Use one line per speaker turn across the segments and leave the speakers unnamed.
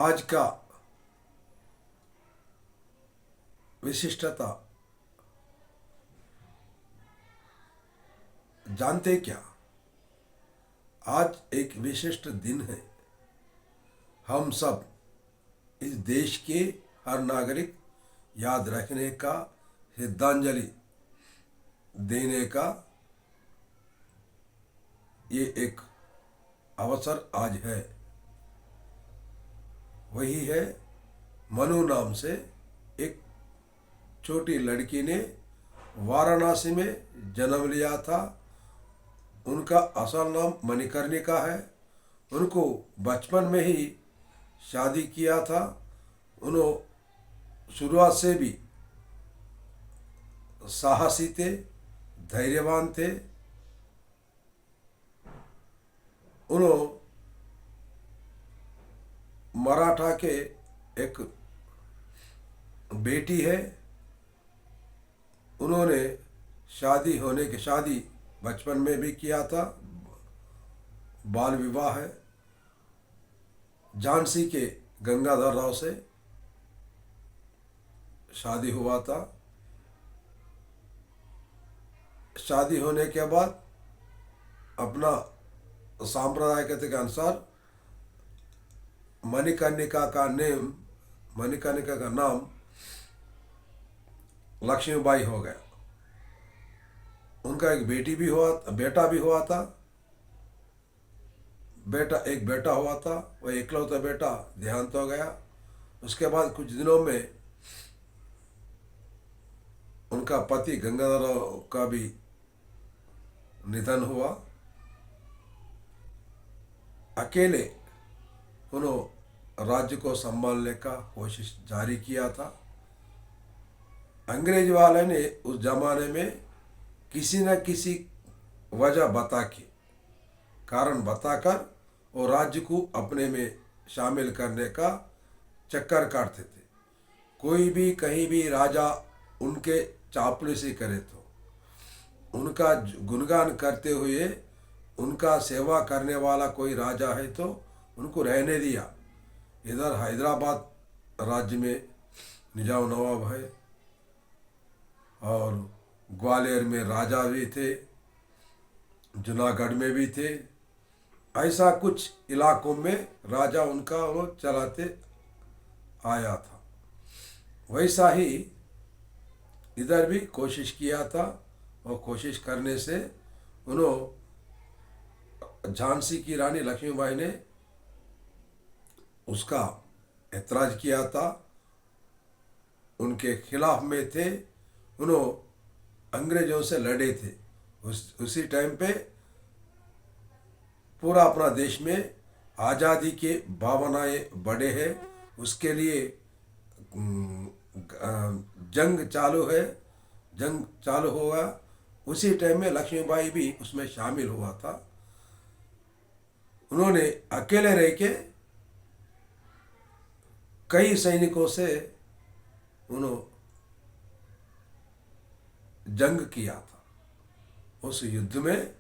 आज का विशिष्टता जानते क्या? आज एक विशिष्ट दिन है। हम सब इस देश के हर नागरिक याद रखने का, श्रद्धांजलि देने का ये एक अवसर आज है। वही है, मनु नाम से एक छोटी लड़की ने वाराणसी में जन्म लिया था। उनका असल नाम मणिकर्णिका है। उनको बचपन में ही शादी किया था। उन्होंने शुरुआत से भी साहसी थे, धैर्यवान थे। उन्होंने मराठा के एक बेटी है। उन्होंने शादी बचपन में भी किया था। बाल विवाह है। झांसी के गंगाधर राव से शादी हुआ था। शादी होने के बाद अपना सांप्रदायिकता के अनुसार मणिकर्णिका का नाम लक्ष्मीबाई हो गया। उनका एक बेटा भी हुआ था। एक बेटा हुआ था। वह इकलौता बेटा देहांत हो गया। उसके बाद कुछ दिनों में उनका पति गंगाधर राव का भी निधन हुआ। अकेले उन्होंने राज्य को संभालने का कोशिश जारी किया था। अंग्रेज वाले ने उस जमाने में किसी न किसी कारण बताकर वो राज्य को अपने में शामिल करने का चक्कर काटते थे। कोई भी कहीं भी राजा उनके चापलूसी करे तो उनका गुणगान करते हुए उनका सेवा करने वाला कोई राजा है तो उनको रहने दिया। इधर हैदराबाद राज्य में निजाम नवाब है और ग्वालियर में राजा भी थे, जूनागढ़ में भी थे। ऐसा कुछ इलाकों में राजा उनका वो चलाते आया था। वैसा ही इधर भी कोशिश किया था और कोशिश करने से उन्होंने झांसी की रानी लक्ष्मीबाई ने उसका ऐतराज किया था। उनके खिलाफ में थे। उन्होंने अंग्रेजों से लड़े थे। उसी टाइम पे पूरा अपना देश में आज़ादी के भावनाएं बढ़े हैं। उसके लिए जंग चालू हुआ। उसी टाइम में लक्ष्मीबाई भी उसमें शामिल हुआ था। उन्होंने अकेले रह के कई सैनिकों से उन्होंने जंग किया था। उस युद्ध में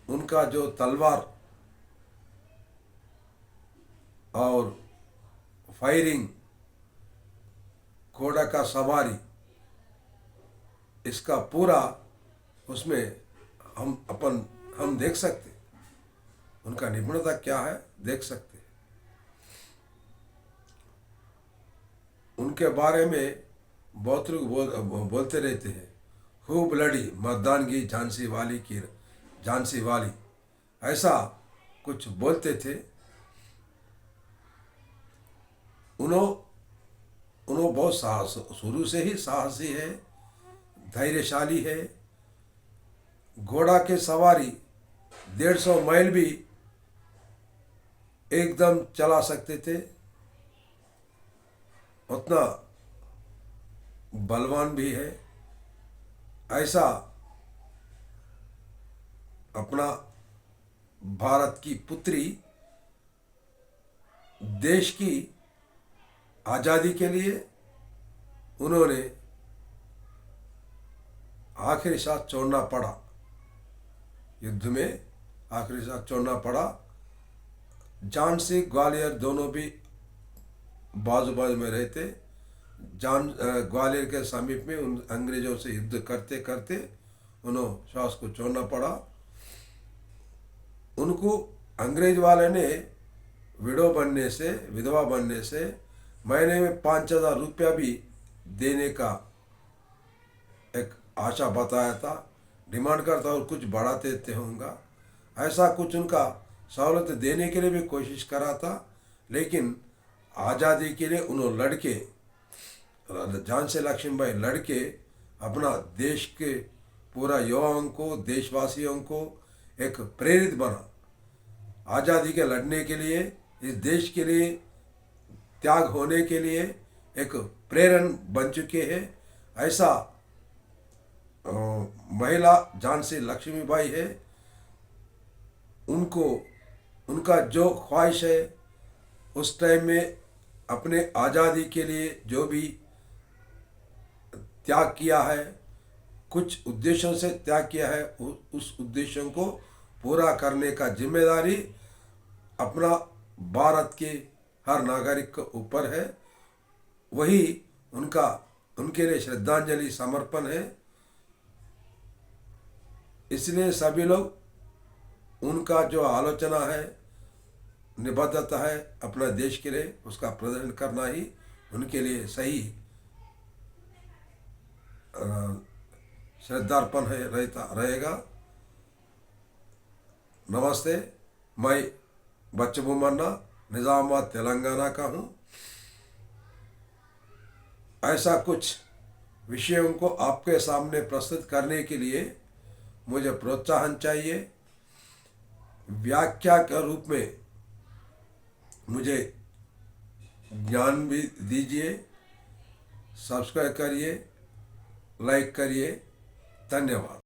उनका जो तलवार और फायरिंग, घोड़ा का सवारी, इसका पूरा उसमें हम देख सकते। उनका निपुणता क्या है देख सकते। उनके बारे में बहुत लोग बोलते रहते हैं, खूब लड़ी मर्दानगी झांसी वाली, ऐसा कुछ बोलते थे। उन्होंने बहुत साहस, शुरू से ही साहसी है, धैर्यशाली है। घोड़ा के सवारी 150 मील भी एकदम चला सकते थे। उतना बलवान भी है। ऐसा अपना भारत की पुत्री देश की आज़ादी के लिए उन्होंने आखिरी सांस छोड़ना पड़ा। युद्ध में आखिरी सांस छोड़ना पड़ा। झांसी ग्वालियर दोनों भी बाजू बाजू में रहते। ग्वालियर के समीप में उन अंग्रेजों से युद्ध करते करते उन्होंने श्वास को छोड़ना पड़ा। उनको अंग्रेज वाले ने विधवा बनने से महीने में 5,000 रुपया भी देने का एक आशा बताया था, डिमांड करता और कुछ बढ़ा देते होंगे। ऐसा कुछ उनका सहूलत देने के लिए भी कोशिश करा था, लेकिन आज़ादी के लिए उन्होंने लड़के, झांसी लक्ष्मीबाई लड़के अपना देश के पूरा युवाओं को, देशवासियों को एक प्रेरित बना। आज़ादी के लड़ने के लिए, इस देश के लिए त्याग होने के लिए एक प्रेरण बन चुके हैं। ऐसा महिला झांसी लक्ष्मीबाई है। उनको उनका जो ख्वाहिश है उस टाइम में अपने आज़ादी के लिए जो भी त्याग किया है, कुछ उद्देश्यों से त्याग किया है, उस उद्देश्यों को पूरा करने का जिम्मेदारी अपना भारत के हर नागरिक के ऊपर है। वही उनके लिए श्रद्धांजलि समर्पण है। इसलिए सभी लोग उनका जो आलोचना है, निबद्धता है अपना देश के लिए, उसका प्रदर्शन करना ही उनके लिए सही श्रद्धार्पण है रहेगा। नमस्ते, मैं बच्चू भूमन्ना निज़ामाबाद तेलंगाना का हूँ। ऐसा कुछ विषयों को आपके सामने प्रस्तुत करने के लिए मुझे प्रोत्साहन चाहिए। व्याख्या के रूप में मुझे ज्ञान भी दीजिए। सब्सक्राइब करिए, लाइक करिए। धन्यवाद।